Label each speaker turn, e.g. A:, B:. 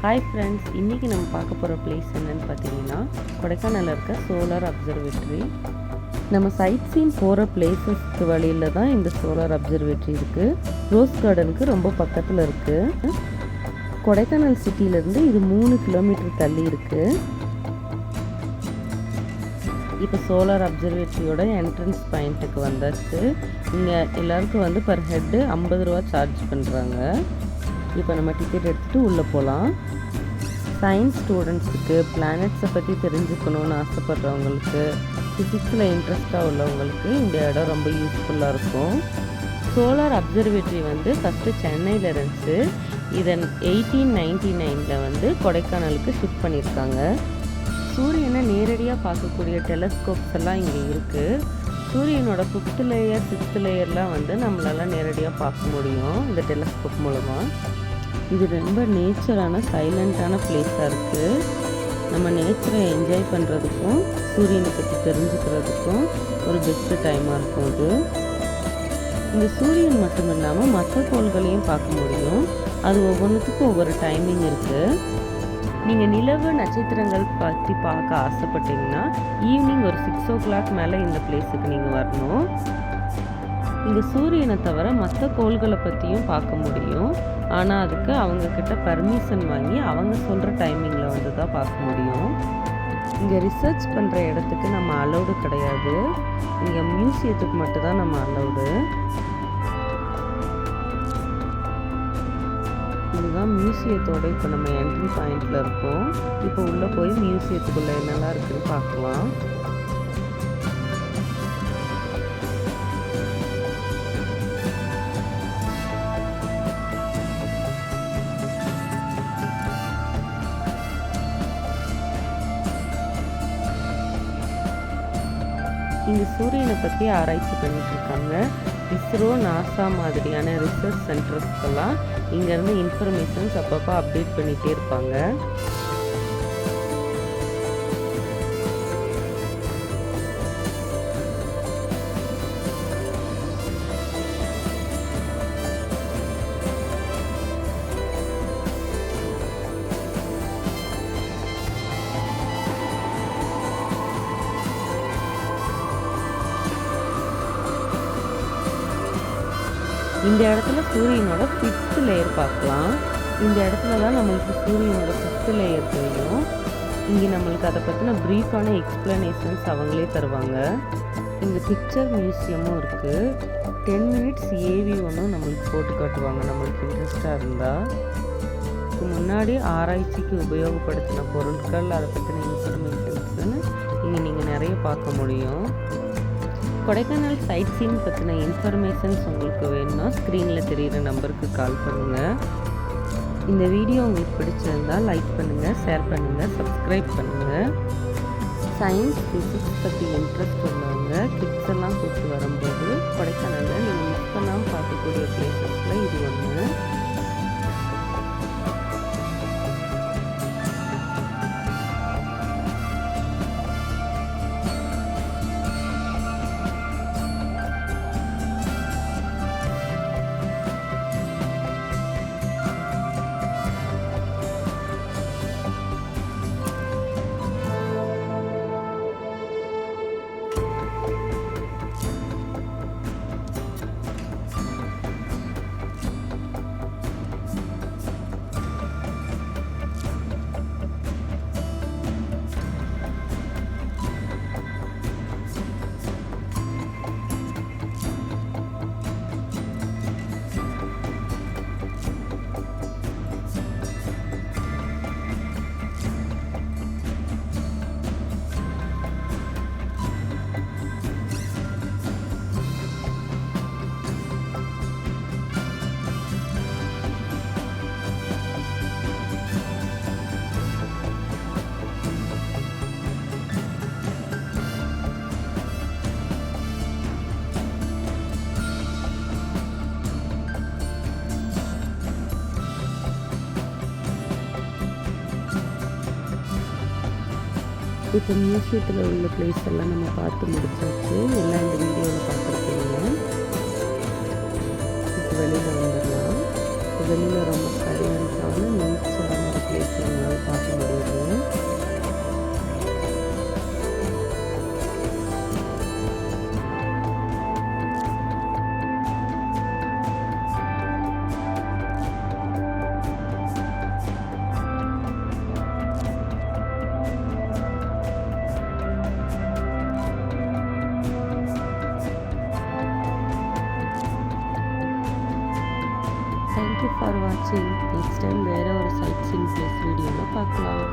A: Hi friends, இன்றைக்கி நம்ம பார்க்க போகிற பிளேஸ் என்னென்னு பார்த்தீங்கன்னா கொடைக்கானலில் இருக்க சோலார் அப்சர்வேட்டரி. நம்ம சைட் சீன் போகிற பிளேசஸ்க்கு வழியில் தான் இந்த சோலார் அப்சர்வேட்டரி இருக்குது. ரோஸ் கார்டனுக்கு ரொம்ப பக்கத்தில் இருக்குது. கொடைக்கானல் சிட்டியிலேருந்து இது 3 கிலோமீட்டர் தள்ளி இருக்குது. இப்போ சோலார் அப்சர்வேட்டரியோட என்ட்ரன்ஸ் பாயிண்ட்டுக்கு வந்தாச்சு. இங்கே எல்லாருக்கும் பர் ஹெட்டு 50 ரூபா சார்ஜ் பண்ணுறாங்க. இப்போ நம்ம டிக்கெட் எடுத்துகிட்டு உள்ளே போகலாம். சயின்ஸ் ஸ்டூடெண்ட்ஸுக்கு, பிளானட்ஸை பற்றி தெரிஞ்சுக்கணுன்னு ஆசைப்படுறவங்களுக்கு, ஃபிசிக்ஸில் இன்ட்ரெஸ்ட்டாக உள்ளவங்களுக்கு இந்த இடம் ரொம்ப யூஸ்ஃபுல்லாக இருக்கும். சோலார் அப்சர்வேட்டரி ஃபஸ்ட்டு சென்னையில் இருந்துச்சு. இதன் 1899 கொடைக்கானலுக்கு ஷிஃப்ட் பண்ணியிருக்காங்க. சூரியனை நேரடியாக பார்க்கக்கூடிய டெலஸ்கோப்ஸ் எல்லாம் இங்கே இருக்குது. சூரியனோட 5th லேயர் 6th லேயர்லாம் நம்மளால் நேரடியாக பார்க்க முடியும் இந்த டெலஸ்கோப் மூலமாக. இது ரொம்ப நேச்சரான சைலண்ட்டான பிளேஸாக இருக்குது. நம்ம நேச்சரை என்ஜாய் பண்ணுறதுக்கும் சூரியனை பற்றி தெரிஞ்சுக்கிறதுக்கும் ஒரு பெஸ்ட்டு டைமாக இருக்கும் இது. இந்த சூரியன் மட்டும் இல்லாமல் மற்ற கோள்களையும் பார்க்க முடியும். அது ஒவ்வொன்றுத்துக்கும் ஒவ்வொரு டைமிங் இருக்குது. நீங்கள் நிலவு நட்சத்திரங்கள் பற்றி பார்க்க ஆசைப்பட்டீங்கன்னா ஈவினிங் ஒரு 6 o'clock மேலே இந்த பிளேஸுக்கு நீங்கள் வரணும். இங்கே சூரியனை தவிர மற்ற கோள்களை பற்றியும் பார்க்க முடியும். ஆனால் அதுக்கு அவங்கக்கிட்ட பர்மிஷன் வாங்கி அவங்க சொல்கிற டைமிங்கில் தான் பார்க்க முடியும். இங்கே ரிசர்ச் பண்ணுற இடத்துக்கு நம்ம அலௌடு கிடையாது. இங்கே மியூசியத்துக்கு மட்டும்தான் நம்ம அலௌடு. இதுதான் மியூசியத்தோட இப்போ நம்ம என்ட்ரி பாயிண்டில் இருக்கோம். இப்போ உள்ளே போய் மியூசியத்துக்குள்ளே என்னெல்லாம் இருக்குதுன்னு பார்க்கலாம். இங்கே சூரியனை பற்றி ஆராய்ச்சி பண்ணிட்டு இருக்காங்க. இஸ்ரோ, நாசா மாதிரியான ரிசர்ச் சென்டர்ஸ்க்கெல்லாம் இங்கேருந்து இன்ஃபர்மேஷன்ஸ் அப்பப்போ அப்டேட் பண்ணிகிட்டே இருப்பாங்க. இந்த இடத்துல சூரியனோட 5th லேயர் பார்க்கலாம். இந்த இடத்துல தான் நம்மளுக்கு சூரியனோட 5th லேயர் தெரியும். இங்கே நம்மளுக்கு அதை பற்றின ப்ரீஃபான எக்ஸ்ப்ளனேஷன்ஸ் அவங்களே தருவாங்க. இங்கே பிக்சர் மியூசியமும் இருக்குது. 10 minutes ஏவி ஒன்றும் நம்மளுக்கு போட்டு காட்டுவாங்க நம்மளுக்கு இன்ட்ரெஸ்டாக இருந்தால். இதுக்கு முன்னாடி ஆராய்ச்சிக்கு உபயோகப்படுத்தின பொருட்கள், அதை பற்றின இன்ஃபர்மேஷன்ஸ்னு இங்கே நீங்கள் நிறைய பார்க்க முடியும். கொடைக்கானல் சைட் சீன் பற்றின இன்ஃபர்மேஷன்ஸ் உங்களுக்கு வேணும்னா ஸ்க்ரீனில் தெரிகிற நம்பருக்கு கால் பண்ணுங்கள். இந்த வீடியோ உங்களுக்கு பிடிச்சிருந்தால் லைக் பண்ணுங்கள், ஷேர் பண்ணுங்கள், சப்ஸ்கிரைப் பண்ணுங்கள். சயின்ஸ், ஃபிசிக்ஸ் பற்றி இன்ட்ரெஸ்ட் உள்ளவங்க கிட்ஸ் எல்லாம் கூப்பிட்டு வரும்போது கொடைக்கானலில் நீங்கள் மிஸ் பண்ணாமல் பார்க்கக்கூடிய பிளேசஸில் இது ஒன்று. இப்போ மியூசியத்தில் உள்ள பிளேஸ் எல்லாம் நம்ம பார்த்து முடிச்சாச்சு. எல்லாம் இந்த வீடியோவில் பார்த்துருக்கீங்க. இப்போ வெளியில் வந்துடலாம். வெளியில் ரொம்ப சைலண்ட்டான நேச்சரான ஒரு பிளேஸ் தேங்க்யூ ஃபார் வாட்சிங். நெக்ஸ்ட் டைம் வேறு ஒரு சைட் சீயிங் பிளேஸ் வீடியோவில் பார்க்கலாம்.